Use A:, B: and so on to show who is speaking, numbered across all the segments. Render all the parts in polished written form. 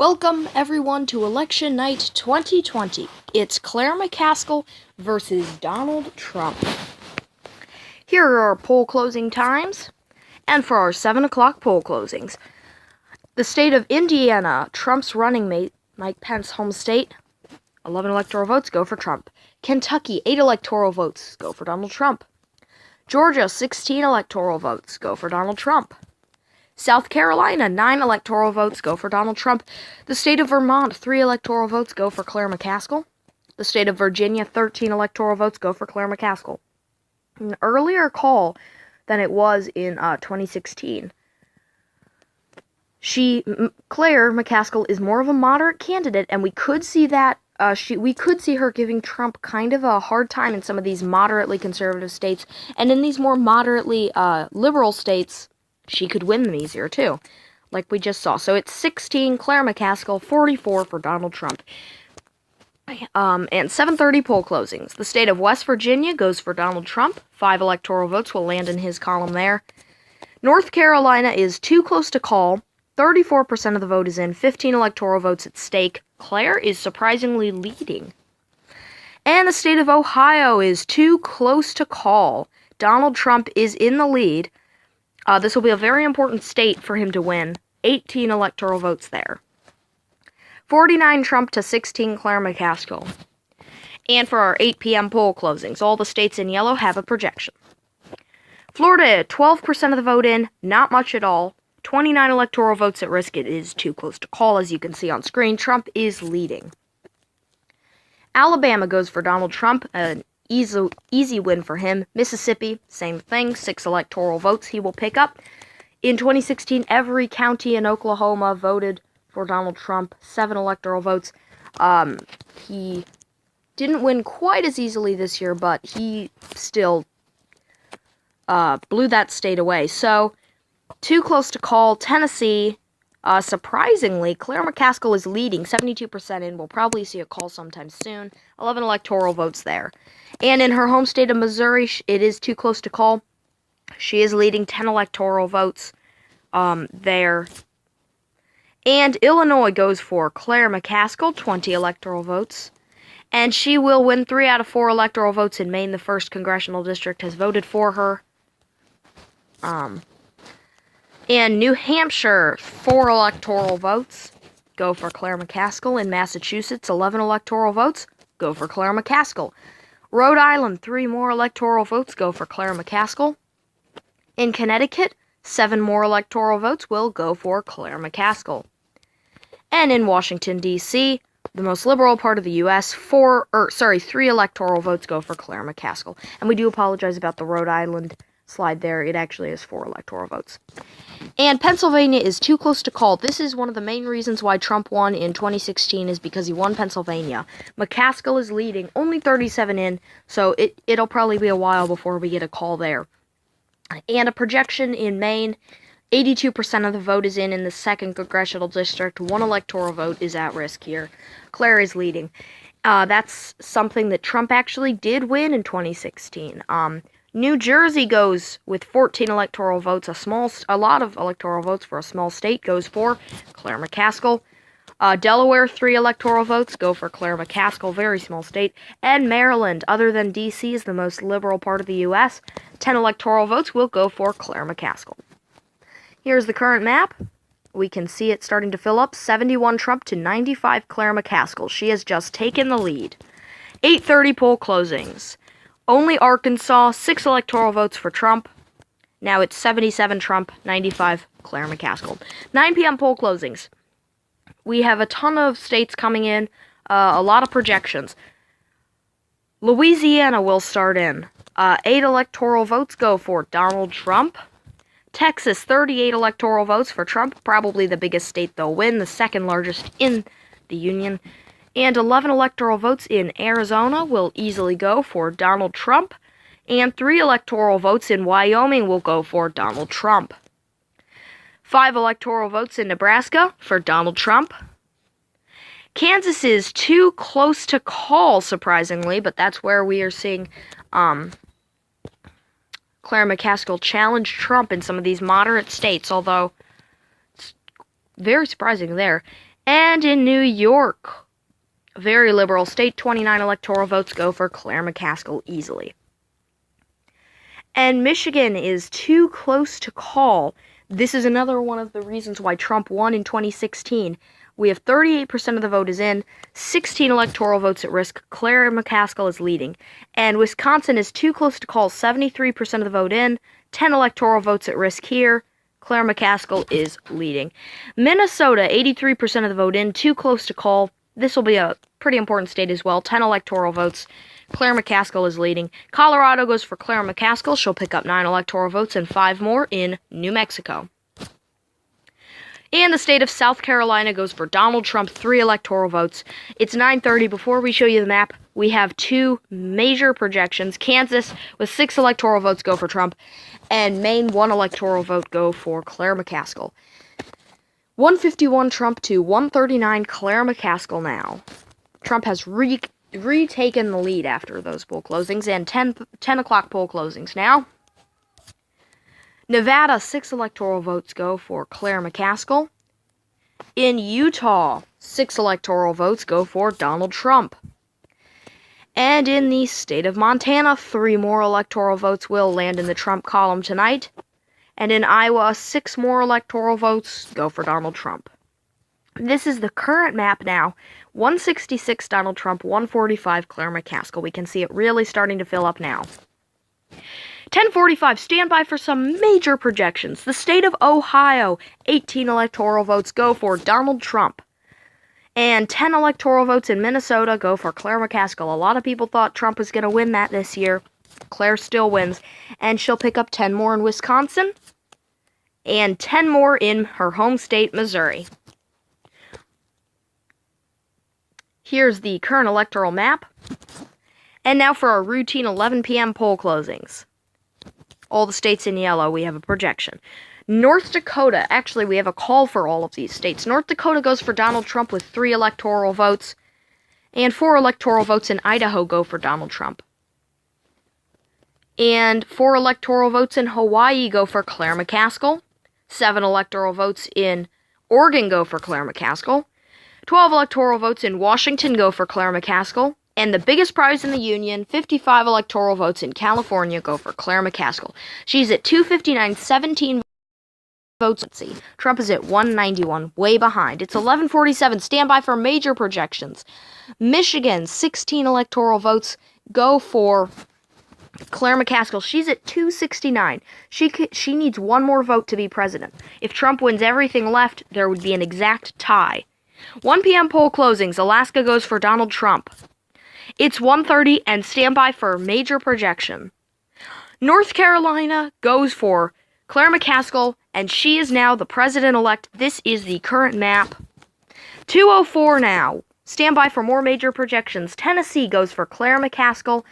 A: Welcome, everyone, to Election Night 2020. It's Claire McCaskill versus Donald Trump. Here are our poll closing times, and for our 7 o'clock poll closings. The state of Indiana, Trump's running mate, Mike Pence, home state, 11 electoral votes, go for Trump. Kentucky, 8 electoral votes, go for Donald Trump. Georgia, 16 electoral votes, go for Donald Trump. South Carolina, 9 electoral votes, go for Donald Trump. The state of Vermont, 3 electoral votes, go for Claire McCaskill. The state of Virginia, 13 electoral votes, go for Claire McCaskill. An earlier call than it was in 2016. Claire McCaskill is more of a moderate candidate, and we could see that we could see her giving Trump kind of a hard time in some of these moderately conservative states, and in these more moderately liberal states, she could win them easier, too, like we just saw. So it's 16, Claire McCaskill, 44 for Donald Trump. And 7:30 poll closings. The state of West Virginia goes for Donald Trump. 5 electoral votes will land in his column there. North Carolina is too close to call. 34% of the vote is in. 15 electoral votes at stake. Claire is surprisingly leading. And the state of Ohio is too close to call. Donald Trump is in the lead. This will be a very important state for him to win. 18 electoral votes there. 49 Trump to 16 Claire McCaskill. And for our 8 p.m. poll closings, all the states in yellow have a projection. Florida, 12% of the vote in, not much at all. 29 electoral votes at risk. It is too close to call, as you can see on screen. Trump is leading. Alabama goes for Donald Trump, an easy win for him. Mississippi, same thing, 6 electoral votes he will pick up. In 2016, every county in Oklahoma voted for Donald Trump, 7 electoral votes. He didn't win quite as easily this year, but he still blew that state away. So, too close to call. Tennessee, surprisingly, Claire McCaskill is leading, 72% in. We'll probably see a call sometime soon. 11 electoral votes there. And in her home state of Missouri, it is too close to call. She is leading 10 electoral votes there. And Illinois goes for Claire McCaskill, 20 electoral votes. And she will win 3 out of 4 electoral votes in Maine. The 1st congressional district has voted for her. And New Hampshire, 4 electoral votes, go for Claire McCaskill. In Massachusetts, 11 electoral votes, go for Claire McCaskill. Rhode Island, 3 more electoral votes, go for Claire McCaskill. In Connecticut, 7 more electoral votes will go for Claire McCaskill. And in Washington, D.C., the most liberal part of the U.S., 3 electoral votes go for Claire McCaskill. And we do apologize about the Rhode Island slide there. It actually is 4 electoral votes. And Pennsylvania is too close to call. This is one of the main reasons why Trump won in 2016 is because he won Pennsylvania. McCaskill is leading, only 37 in, so it'll probably be a while before we get a call there. And a projection in Maine, 82% of the vote is in the 2nd congressional district. 1 electoral vote is at risk here. Claire is leading. That's something that Trump actually did win in 2016. New Jersey goes with 14 electoral votes. A lot of electoral votes for a small state goes for Claire McCaskill. Delaware, 3 electoral votes go for Claire McCaskill, very small state. And Maryland, other than D.C., is the most liberal part of the U.S. 10 electoral votes will go for Claire McCaskill. Here's the current map. We can see it starting to fill up. 71 Trump to 95 Claire McCaskill. She has just taken the lead. 8:30 poll closings. Only Arkansas, 6 electoral votes for Trump. Now it's 77 Trump, 95 Claire McCaskill. 9 p.m. poll closings. We have a ton of states coming in, a lot of projections. Louisiana will start in. 8 electoral votes go for Donald Trump. Texas, 38 electoral votes for Trump, probably the biggest state they'll win, the 2nd largest in the union. And 11 electoral votes in Arizona will easily go for Donald Trump. And 3 electoral votes in Wyoming will go for Donald Trump. 5 electoral votes in Nebraska for Donald Trump. Kansas is too close to call, surprisingly, but that's where we are seeing Claire McCaskill challenge Trump in some of these moderate states, although it's very surprising there. And in New York, very liberal state, 29 electoral votes go for Claire McCaskill easily. And Michigan is too close to call. This is another one of the reasons why Trump won in 2016. We have 38% of the vote is in, 16 electoral votes at risk. Claire McCaskill is leading. And Wisconsin is too close to call, 73% of the vote in, 10 electoral votes at risk here. Claire McCaskill is leading. Minnesota, 83% of the vote in, too close to call. This will be a pretty important state as well, 10 electoral votes. Claire McCaskill is leading. Colorado goes for Claire McCaskill. She'll pick up 9 electoral votes and 5 more in New Mexico. And the state of South Carolina goes for Donald Trump, 3 electoral votes. It's 9:30. Before we show you the map, we have 2 major projections. Kansas, with 6 electoral votes, go for Trump. And Maine, 1 electoral vote, go for Claire McCaskill. 151 Trump to 139 Claire McCaskill now. Trump has retaken the lead after those poll closings, and 10 o'clock poll closings now. Nevada, 6 electoral votes go for Claire McCaskill. In Utah, 6 electoral votes go for Donald Trump. And in the state of Montana, 3 more electoral votes will land in the Trump column tonight. And in Iowa, 6 more electoral votes go for Donald Trump. This is the current map now. 166 Donald Trump, 145 Claire McCaskill. We can see it really starting to fill up now. 10:45, stand by for some major projections. The state of Ohio, 18 electoral votes go for Donald Trump. And 10 electoral votes in Minnesota go for Claire McCaskill. A lot of people thought Trump was going to win that this year. Claire still wins. And she'll pick up 10 more in Wisconsin. And 10 more in her home state, Missouri. Here's the current electoral map. And now for our routine 11 p.m. poll closings. All the states in yellow, we have a projection. North Dakota, actually we have a call for all of these states. North Dakota goes for Donald Trump with 3 electoral votes. And 4 electoral votes in Idaho go for Donald Trump. And 4 electoral votes in Hawaii go for Claire McCaskill. 7 electoral votes in Oregon go for Claire McCaskill. 12 electoral votes in Washington go for Claire McCaskill. And the biggest prize in the union, 55 electoral votes in California go for Claire McCaskill. She's at 259, 17 votes. Let's see. Trump is at 191, way behind. It's 11:47. Stand by for major projections. Michigan, 16 electoral votes go for Claire McCaskill. She's at 269. She needs 1 more vote to be president. If Trump wins everything left, there would be an exact tie. 1 p.m. poll closings. Alaska goes for Donald Trump. It's 1:30 and stand by for major projection. North Carolina goes for Claire McCaskill, and she is now the president-elect. This is the current map. 2:04 now. Stand by for more major projections. Tennessee goes for Claire McCaskill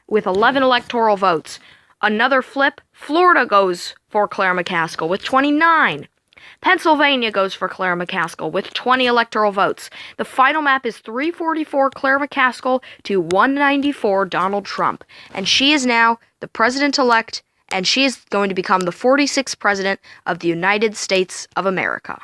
A: with 11 electoral votes. Another flip. Florida goes for Claire McCaskill with 29. Pennsylvania goes for Claire McCaskill with 20 electoral votes. The final map is 344 Claire McCaskill to 194 Donald Trump. And she is now the president-elect, and she is going to become the 46th president of the United States of America.